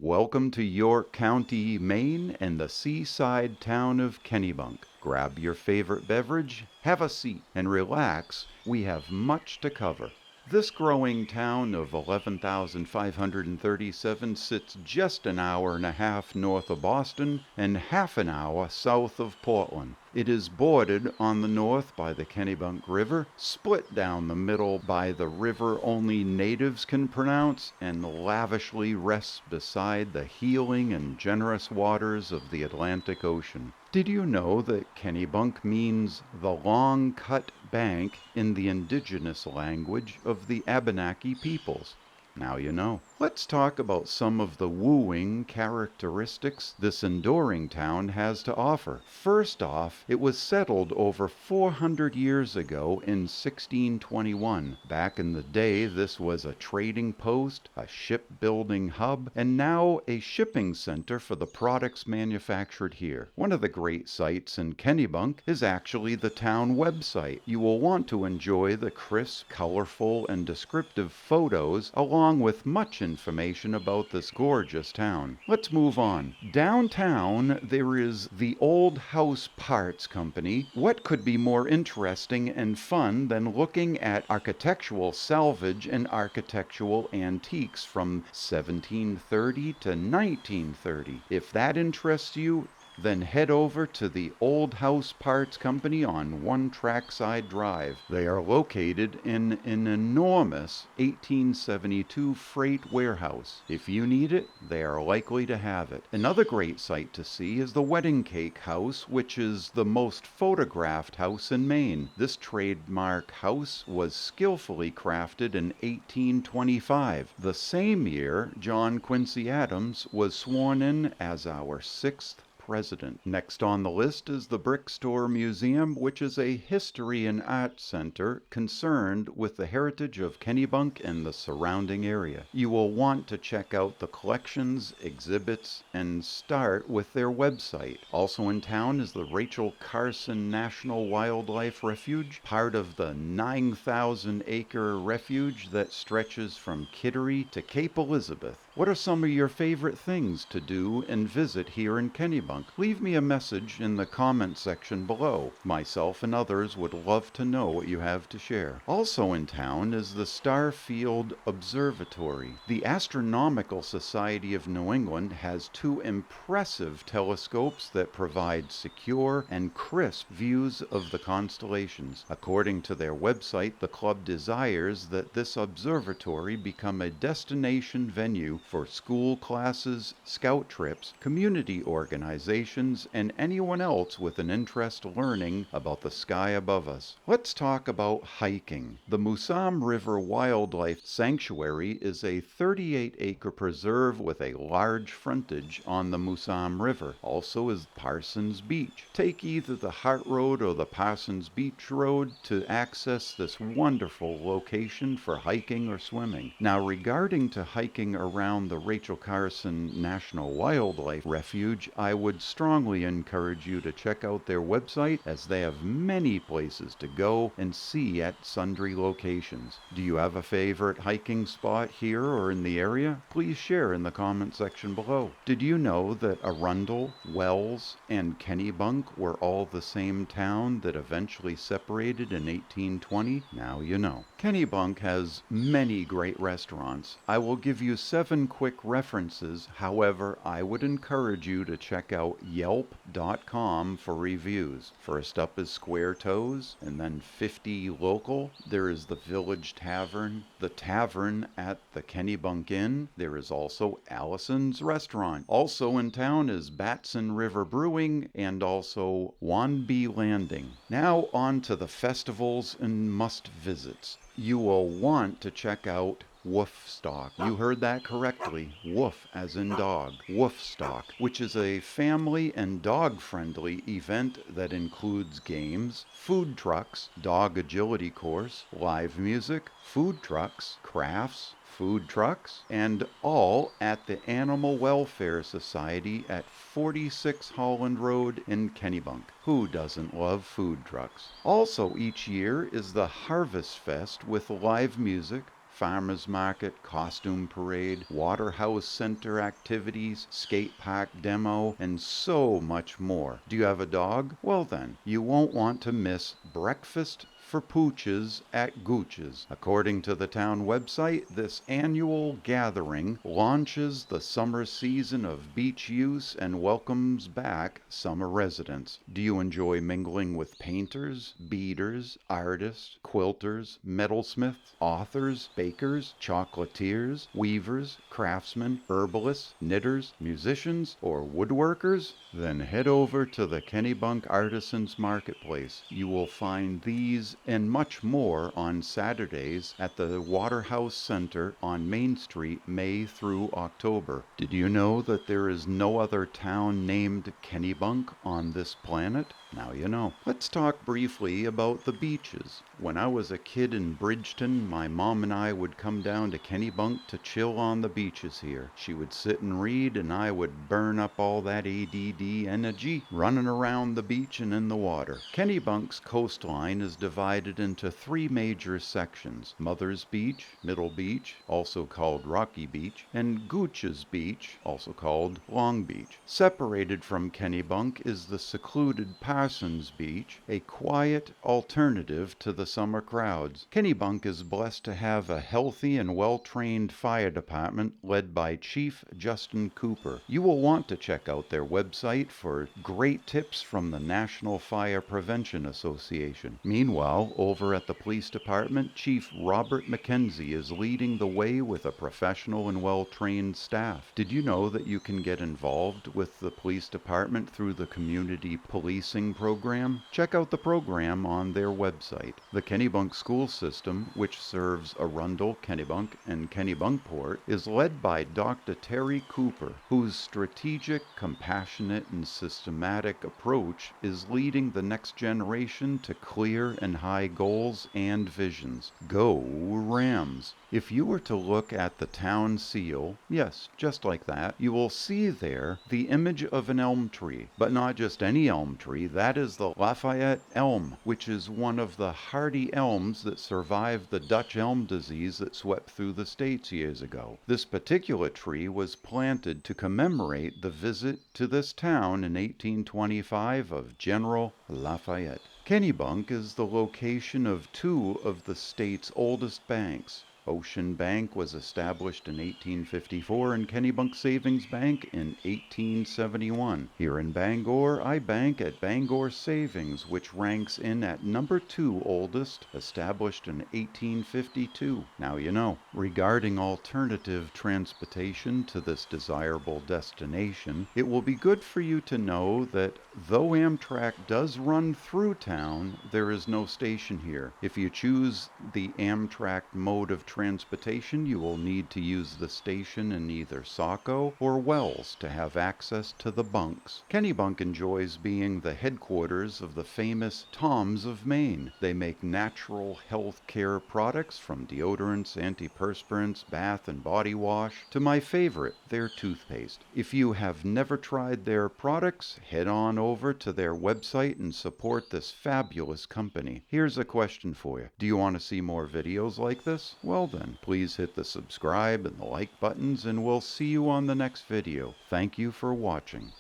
Welcome to York County, Maine, and the seaside town of Kennebunk. Grab your favorite beverage, have a seat, and relax. We have much to cover. This growing town of 11,537 sits just an hour and a half north of Boston and half an hour south of Portland. It is bordered on the north by the Kennebunk River, split down the middle by the river only natives can pronounce, and lavishly rests beside the healing and generous waters of the Atlantic Ocean. Did you know that Kennebunk means the long cut bank in the indigenous language of the Abenaki peoples? Now you know. Let's talk about some of the wooing characteristics this enduring town has to offer. First off, it was settled over 400 years ago in 1621. Back in the day, this was a trading post, a shipbuilding hub, and now a shipping center for the products manufactured here. One of the great sights in Kennebunk is actually the town website. You will want to enjoy the crisp, colorful, and descriptive photos along with much information about this gorgeous town. Let's move on. Downtown, there is the Old House Parts Company. What could be more interesting and fun than looking at architectural salvage and architectural antiques from 1730 to 1930? If that interests you, then head over to the Old House Parts Company on One Trackside Drive. They are located in an enormous 1872 freight warehouse. If you need it, they are likely to have it. Another great sight to see is the Wedding Cake House, which is the most photographed house in Maine. This trademark house was skillfully crafted in 1825, the same year John Quincy Adams was sworn in as our sixth president. Next on the list is the Brick Store Museum, which is a history and art center concerned with the heritage of Kennebunk and the surrounding area. You will want to check out the collections, exhibits, and start with their website. Also in town is the Rachel Carson National Wildlife Refuge, part of the 9,000-acre refuge that stretches from Kittery to Cape Elizabeth. What are some of your favorite things to do and visit here in Kennebunk? Leave me a message in the comment section below. Myself and others would love to know what you have to share. Also in town is the Starfield Observatory. The Astronomical Society of New England has two impressive telescopes that provide secure and crisp views of the constellations. According to their website, the club desires that this observatory become a destination venue for school classes, scout trips, community organizations, and anyone else with an interest learning about the sky above us. Let's talk about hiking. The Musam River Wildlife Sanctuary is a 38-acre preserve with a large frontage on the Musam River. Also is Parsons Beach. Take either the Hart Road or the Parsons Beach Road to access this wonderful location for hiking or swimming. Now, regarding to hiking around the Rachel Carson National Wildlife Refuge, I would strongly encourage you to check out their website, as they have many places to go and see at sundry locations. Do you have a favorite hiking spot here or in the area? Please share in the comment section below. Did you know that Arundel, Wells, and Kennebunk were all the same town that eventually separated in 1820? Now you know. Kennebunk has many great restaurants. I will give you 7 quick references. However, I would encourage you to check out Yelp.com for reviews. First up is Square Toes, and then 50 Local. There is the Village Tavern, the Tavern at the Kennebunk Inn. There is also Allison's Restaurant. Also in town is Batson River Brewing and also Wanby Landing. Now on to the festivals and must-visits. You will want to check out Woofstock. You heard that correctly. Woof as in dog. Woofstock, which is a family and dog-friendly event that includes games, food trucks, dog agility course, live music, food trucks, crafts, food trucks, and all at the Animal Welfare Society at 46 Holland Road in Kennebunk. Who doesn't love food trucks? Also each year is the Harvest Fest with live music, farmers market, costume parade, Waterhouse Center activities, skate park demo, and so much more. Do you have a dog? Well then, you won't want to miss Breakfast for Pooches at Gooch's. According to the town website, this annual gathering launches the summer season of beach use and welcomes back summer residents. Do you enjoy mingling with painters, beaders, artists, quilters, metalsmiths, authors, bakers, chocolatiers, weavers, craftsmen, herbalists, knitters, musicians, or woodworkers? Then head over to the Kennebunk Artisans Marketplace. You will find these and much more on Saturdays at the Waterhouse Center on Main Street, May through October. Did you know that there is no other town named Kennebunk on this planet? Now you know. Let's talk briefly about the beaches. When I was a kid in Bridgeton, my mom and I would come down to Kennebunk to chill on the beaches here. She would sit and read, and I would burn up all that ADD energy running around the beach and in the water. Kennebunk's coastline is divided into three major sections: Mother's Beach, Middle Beach, also called Rocky Beach, and Gooch's Beach, also called Long Beach. Separated from Kennebunk is the secluded Parsons Beach, a quiet alternative to the summer crowds. Kennebunk is blessed to have a healthy and well-trained fire department led by Chief Justin Cooper. You will want to check out their website for great tips from the National Fire Prevention Association. Meanwhile, over at the police department, Chief Robert McKenzie is leading the way with a professional and well-trained staff. Did you know that you can get involved with the police department through the community policing program? Check out the program on their website. The Kennebunk school system, which serves Arundel, Kennebunk, and Kennebunkport, is led by Dr. Terry Cooper, whose strategic, compassionate, and systematic approach is leading the next generation to clear and high goals and visions. Go Rams! If you were to look at the town seal, yes, just like that, you will see there the image of an elm tree. But not just any elm tree, that is the Lafayette elm, which is one of the hardy elms that survived the Dutch elm disease that swept through the States years ago. This particular tree was planted to commemorate the visit to this town in 1825 of General Lafayette. Kennebunk is the location of two of the state's oldest banks. Ocean Bank was established in 1854 and Kennebunk Savings Bank in 1871. Here in Bangor, I bank at Bangor Savings, which ranks in at number 2 oldest, established in 1852. Now you know. Regarding alternative transportation to this desirable destination, it will be good for you to know that though Amtrak does run through town, there is no station here. If you choose the Amtrak mode of transportation, you will need to use the station in either Saco or Wells to have access to the bunks. Kennebunk enjoys being the headquarters of the famous Toms of Maine. They make natural health care products from deodorants, antiperspirants, bath and body wash, to my favorite, their toothpaste. If you have never tried their products, head on over to their website and support this fabulous company. Here's a question for you. Do you want to see more videos like this? Well then, please hit the subscribe and the like buttons, and we'll see you on the next video. Thank you for watching.